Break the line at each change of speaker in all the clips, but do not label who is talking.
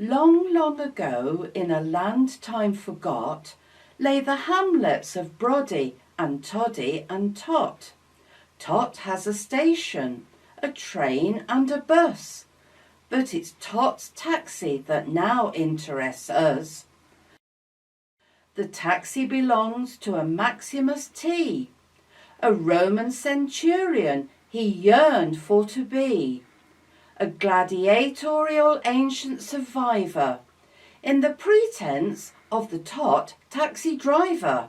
Long, long ago, in a land time forgot, lay the hamlets of Broddy and Toddy and Tot. Tot has a station, a train and a bus, but it's Tot's taxi that now interests us. The taxi belongs to a Maximus T, a Roman centurion he yearned for to be, a gladiatorial ancient survivor, in the pretense of the Tot taxi driver.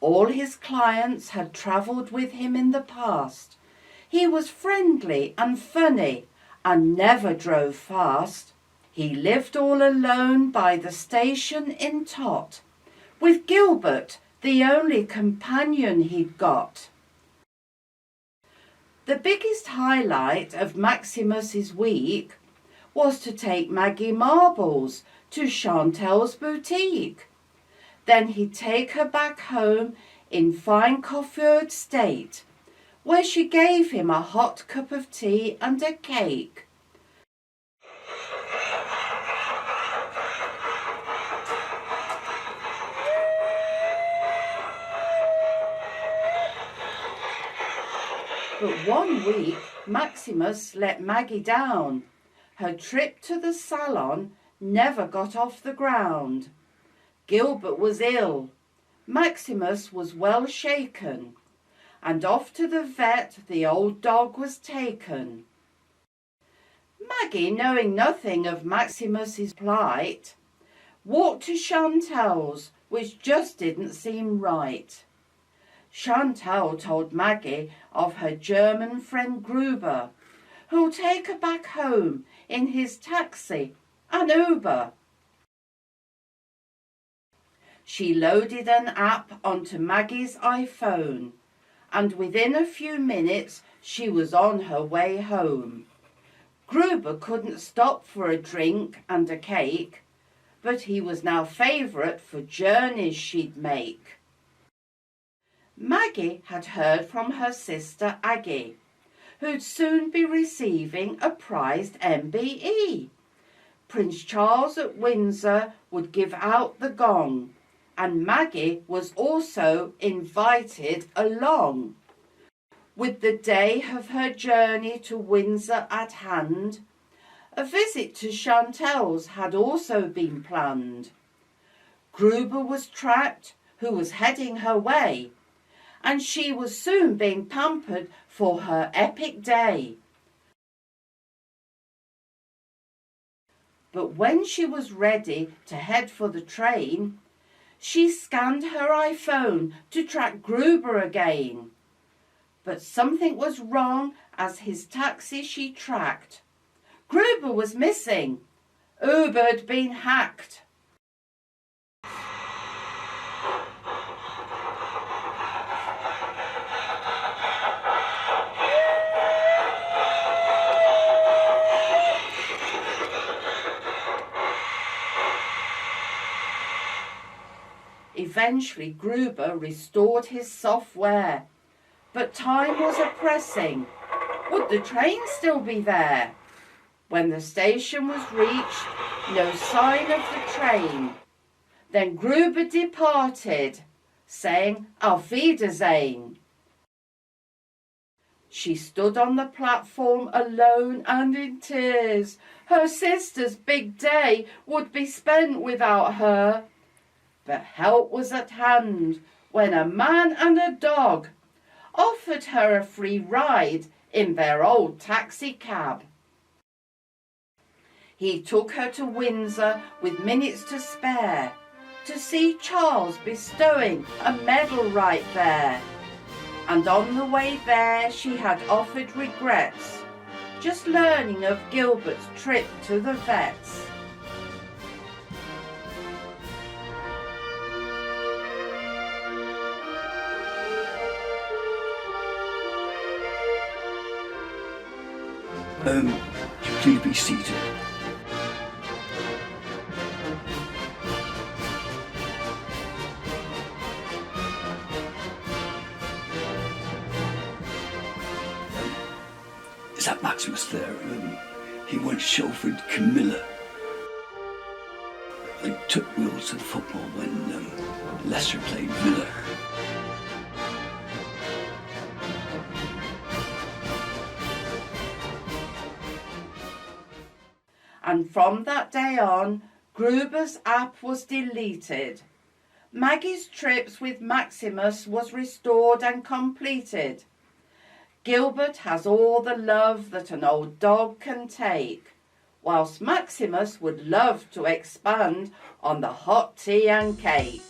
All his clients had travelled with him in the past. He was friendly and funny and never drove fast. He lived all alone by the station in Tot, with Gilbert, the only companion he'd got. The biggest highlight of Maximus's week was to take Maggie Marbles to Chantel's boutique. Then he'd take her back home in fine coiffured state, where she gave him a hot cup of tea and a cake. But one week Maximus let Maggie down. Her trip to the salon never got off the ground. Gilbert was ill. Maximus was well shaken, and off to the vet the old dog was taken. Maggie, knowing nothing of Maximus's plight, walked to Chantel's, which just didn't seem right. Chantel told Maggie of her German friend Gruber, who'll take her back home in his taxi, an Uber. She loaded an app onto Maggie's iPhone, and within a few minutes she was on her way home. Gruber couldn't stop for a drink and a cake, but he was now favourite for journeys she'd make. Maggie had heard from her sister Aggie, who'd soon be receiving a prized MBE. Prince Charles at Windsor would give out the gong, and Maggie was also invited along. With the day of her journey to Windsor at hand, a visit to Chantel's had also been planned. Gruber was tracked, who was heading her way, and she was soon being pampered for her epic day. But when she was ready to head for the train, she scanned her iPhone to track Gruber again. But something was wrong as his taxi she tracked. Gruber was missing. Uber'd been hacked. Eventually Gruber restored his software, but time was a-pressing. Would the train still be there? When the station was reached, no sign of the train. Then Gruber departed, saying Auf Wiedersehen. She stood on the platform alone and in tears. Her sister's big day would be spent without her. But help was at hand when a man and a dog offered her a free ride in their old taxi cab. He took her to Windsor with minutes to spare, to see Charles bestowing a medal right there. And on the way there she had offered regrets, just learning of Gilbert's trip to the vets.
Please be seated. Is that Maximus there? He once chauffeured Camilla. I took Wills to the football when Leicester played Villa.
And from that day on, Gruber's app was deleted. Maggie's trips with Maximus was restored and completed. Gilbert has all the love that an old dog can take, whilst Maximus would love to expand on the hot tea and cake.